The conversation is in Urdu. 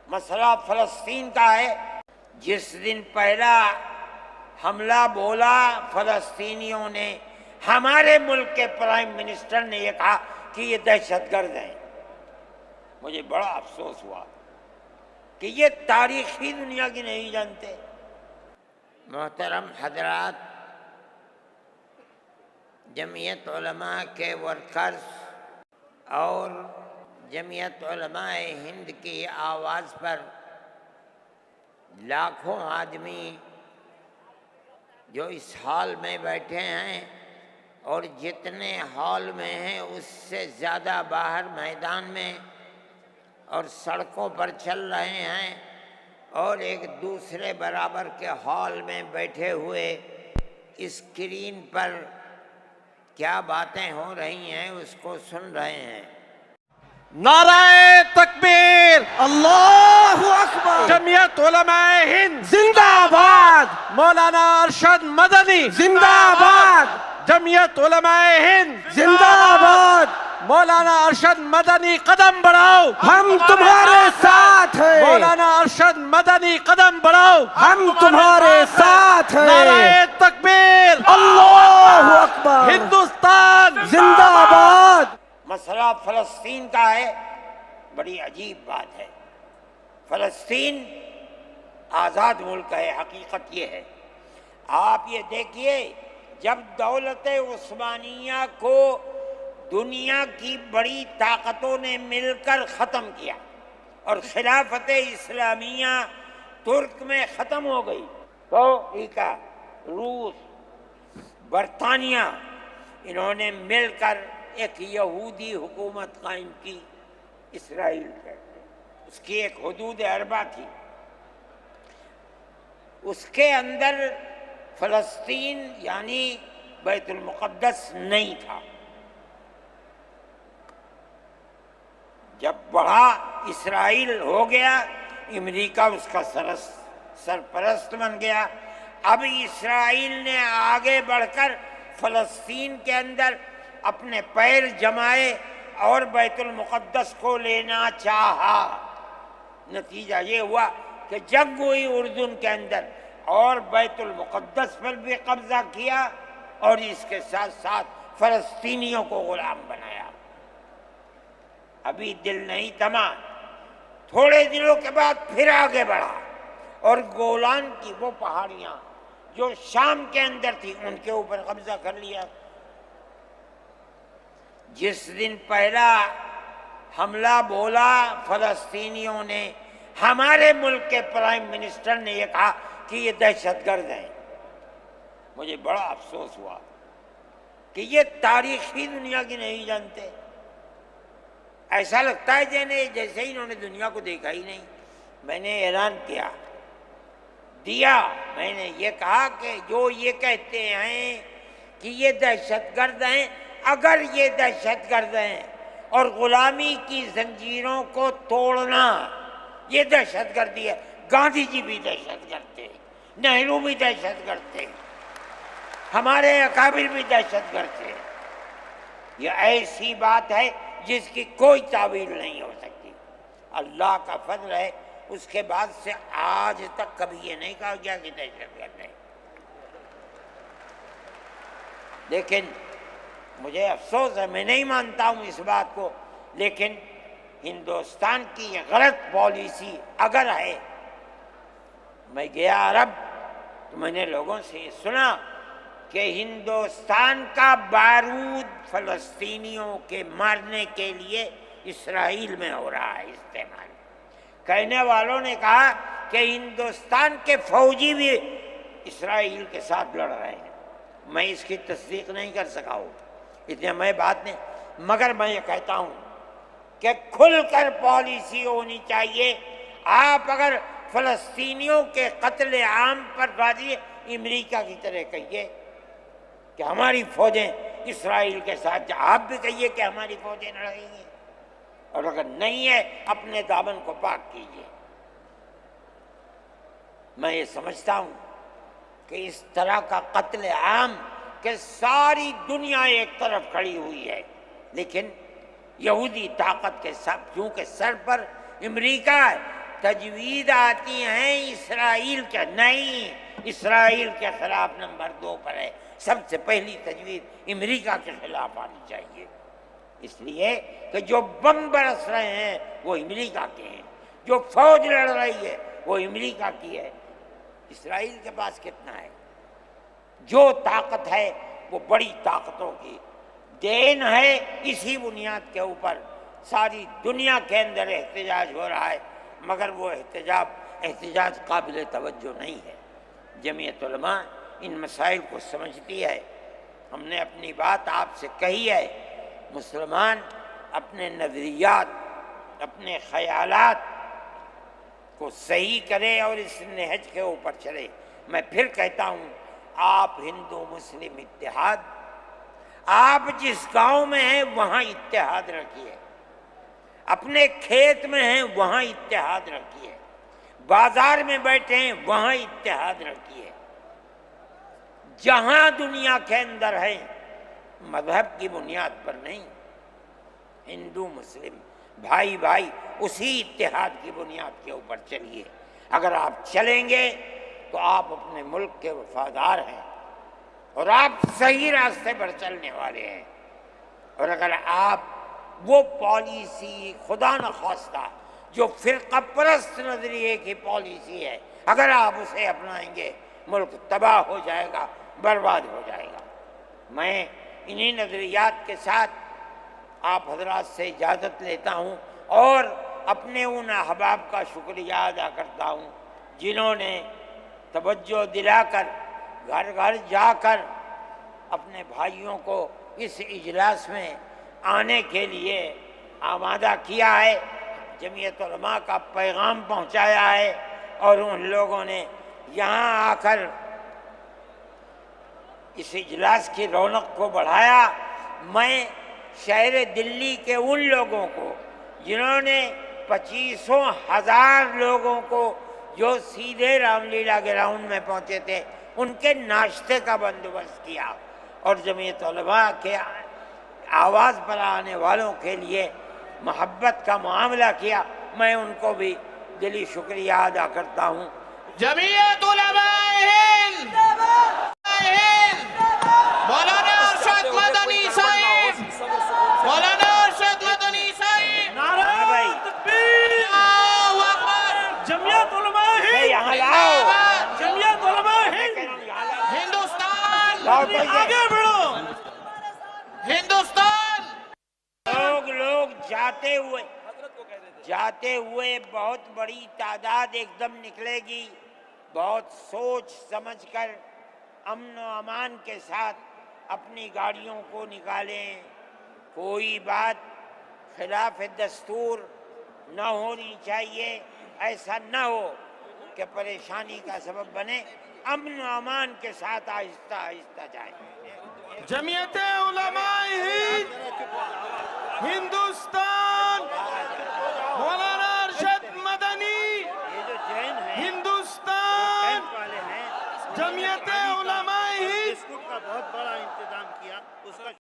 مسئلہ فلسطین کا ہے۔ جس دن پہلا حملہ بولا فلسطینیوں نے، ہمارے ملک کے پرائم منسٹر نے یہ کہا کہ یہ دہشت گرد ہیں۔ مجھے بڑا افسوس ہوا کہ یہ تاریخی دنیا کی نہیں جانتے۔ محترم حضرات، جمعیت علماء کے ورکرز اور جمعیت علماء ہند کی آواز پر لاکھوں آدمی جو اس ہال میں بیٹھے ہیں اور جتنے ہال میں ہیں اس سے زیادہ باہر میدان میں اور سڑکوں پر چل رہے ہیں، اور ایک دوسرے برابر کے ہال میں بیٹھے ہوئے اسکرین پر کیا باتیں ہو رہی ہیں اس کو سن رہے ہیں۔ نعرہ تکبیر، اللہ اکبر، جمعیت علماء ہند زندہ باد، مولانا ارشد مدنی زندہ باد، جمعیت علماء ہند زندہ باد، مولانا ارشد مدنی قدم بڑھاؤ، ہم تمہارے ساتھ ہیں، مولانا ارشد مدنی قدم بڑھاؤ، ہم تمہارے ساتھ ہیں، نعرہ تکبیر، اللہ اکبر، ہندوستان زندہ باد۔ مسئلہ فلسطین کا ہے، بڑی عجیب بات ہے۔ فلسطین آزاد ملک ہے، حقیقت یہ ہے۔ آپ یہ دیکھیے، جب دولت عثمانیہ کو دنیا کی بڑی طاقتوں نے مل کر ختم کیا اور خلافت اسلامیہ ترک میں ختم ہو گئی، تو امریکہ، روس، برطانیہ، انہوں نے مل کر ایک یہودی حکومت قائم کی، اسرائیل کہتے ہیں۔ اس کی ایک حدود اربع تھی، اس کے اندر فلسطین یعنی بیت المقدس نہیں تھا۔ جب بڑا اسرائیل ہو گیا، امریکہ اس کا سرپرست بن گیا۔ اب اسرائیل نے آگے بڑھ کر فلسطین کے اندر اپنے پیر جمائے اور بیت المقدس کو لینا چاہا۔ نتیجہ یہ ہوا کہ جنگ ہوئی اردن کے اندر اور بیت المقدس پر بھی قبضہ کیا اور اس کے ساتھ ساتھ فلسطینیوں کو غلام بنایا۔ ابھی دل نہیں تھما، تھوڑے دنوں کے بعد پھر آگے بڑھا اور گولان کی وہ پہاڑیاں جو شام کے اندر تھی ان کے اوپر قبضہ کر لیا۔ جس دن پہلا حملہ بولا فلسطینیوں نے، ہمارے ملک کے پرائم منسٹر نے یہ کہا کہ یہ دہشت گرد ہیں۔ مجھے بڑا افسوس ہوا کہ یہ تاریخی دنیا کی نہیں جانتے۔ ایسا لگتا ہے جیسے انہوں نے دنیا کو دیکھا ہی نہیں۔ میں نے اعلان دیا، میں نے یہ کہا کہ جو یہ کہتے ہیں کہ یہ دہشت گرد ہیں، اگر یہ دہشت گرد ہیں اور غلامی کی زنجیروں کو توڑنا یہ دہشت گردی ہے، گاندھی جی بھی دہشت گرد تھے، نہرو بھی دہشت گرد تھے، ہمارے اکابر بھی دہشت گرد تھے۔ یہ ایسی بات ہے جس کی کوئی تعویل نہیں ہو سکتی۔ اللہ کا فضل ہے، اس کے بعد سے آج تک کبھی یہ نہیں کہا گیا کہ دہشت گرد ہے۔ لیکن مجھے افسوس ہے، میں نہیں مانتا ہوں اس بات کو، لیکن ہندوستان کی یہ غلط پالیسی اگر ہے۔ میں گیا عرب تو میں نے لوگوں سے یہ سنا کہ ہندوستان کا بارود فلسطینیوں کے مارنے کے لیے اسرائیل میں ہو رہا ہے استعمال۔ کہنے والوں نے کہا کہ ہندوستان کے فوجی بھی اسرائیل کے ساتھ لڑ رہے ہیں۔ میں اس کی تصدیق نہیں کر سکا ہوں، اتنے میں بات نہیں، مگر میں یہ کہتا ہوں کہ کھل کر پالیسی ہونی چاہیے۔ آپ اگر فلسطینیوں کے قتل عام پر راضی، امریکہ کی طرح کہیے کہ ہماری فوجیں اسرائیل کے ساتھ، آپ بھی کہیے کہ ہماری فوجیں لڑیں گی، اور اگر نہیں ہے اپنے دامن کو پاک کیجیے۔ میں یہ سمجھتا ہوں کہ اس طرح کا قتل عام کہ ساری دنیا ایک طرف کھڑی ہوئی ہے، لیکن یہودی طاقت کے ساتھ، کیونکہ سر پر امریکہ ہے، تجوید آتی ہیں اسرائیل کے، نہیں، اسرائیل کے خلاف نمبر 2 پر ہے۔ سب سے پہلی تجوید امریکہ کے خلاف آنی چاہیے، اس لیے کہ جو بم برس رہے ہیں وہ امریکہ کے ہیں، جو فوج لڑ رہی ہے وہ امریکہ کی ہے۔ اسرائیل کے پاس کتنا ہے؟ جو طاقت ہے وہ بڑی طاقتوں کی دین ہے۔ اسی بنیاد کے اوپر ساری دنیا کے اندر احتجاج ہو رہا ہے، مگر وہ احتجاج قابل توجہ نہیں ہے۔ جمعیت علماء ان مسائل کو سمجھتی ہے۔ ہم نے اپنی بات آپ سے کہی ہے، مسلمان اپنے نظریات، اپنے خیالات کو صحیح کرے اور اس نہج کے اوپر چلے۔ میں پھر کہتا ہوں، آپ ہندو مسلم اتحاد، آپ جس گاؤں میں ہیں وہاں اتحاد رکھیے، اپنے کھیت میں ہیں وہاں اتحاد رکھیے، بازار میں بیٹھے ہیں وہاں اتحاد رکھیے، جہاں دنیا کے اندر ہے مذہب کی بنیاد پر نہیں، ہندو مسلم بھائی بھائی اسی اتحاد کی بنیاد کے اوپر چلیے۔ اگر آپ چلیں گے تو آپ اپنے ملک کے وفادار ہیں اور آپ صحیح راستے پر چلنے والے ہیں، اور اگر آپ وہ پالیسی خدا نخواستہ جو فرقہ پرست نظریے کی پالیسی ہے، اگر آپ اسے اپنائیں گے ملک تباہ ہو جائے گا، برباد ہو جائے گا۔ میں انہی نظریات کے ساتھ آپ حضرات سے اجازت لیتا ہوں اور اپنے ان احباب کا شکریہ ادا کرتا ہوں جنہوں نے توجہ دلا کر گھر گھر جا کر اپنے بھائیوں کو اس اجلاس میں آنے کے لیے آمادہ کیا ہے، جمعیت علماء کا پیغام پہنچایا ہے، اور ان لوگوں نے یہاں آ کر اس اجلاس کی رونق کو بڑھایا۔ میں شہر دلی کے ان لوگوں کو جنہوں نے 25,000 لوگوں کو جو سیدھے رام لیلا گراؤنڈ میں پہنچے تھے ان کے ناشتے کا بندوبست کیا، اور جمعیت علماء کے آواز پر آنے والوں کے لیے محبت کا معاملہ کیا، میں ان کو بھی دلی شکریہ ادا کرتا ہوں۔ جمعیت علماء ہند مولانا ارشد مدنی صاحب، مولانا ارشد مدنی صاحب، ہاں بھائی، اللہ اکبر، جمعیت علماء ہند، یہاں لاؤ، جمعیت علماء ہند، ہندوستان، آگے بڑھو۔ ہندوستان، لوگ جاتے ہوئے بہت بڑی تعداد ایک دم نکلے گی، بہت سوچ سمجھ کر امن و امان کے ساتھ اپنی گاڑیوں کو نکالیں، کوئی بات خلاف دستور نہ ہونی چاہیے، ایسا نہ ہو کہ پریشانی کا سبب بنے، امن و امان کے ساتھ آہستہ آہستہ جائیں۔ جمعیت علماء ہند ہندوستان، مولانا ارشد مدنی یہ جو جین ہیں ہندوستان، والے ہیں، جمعیت علماء ہند بسکٹ کا بہت بڑا انتظام کیا، اس کا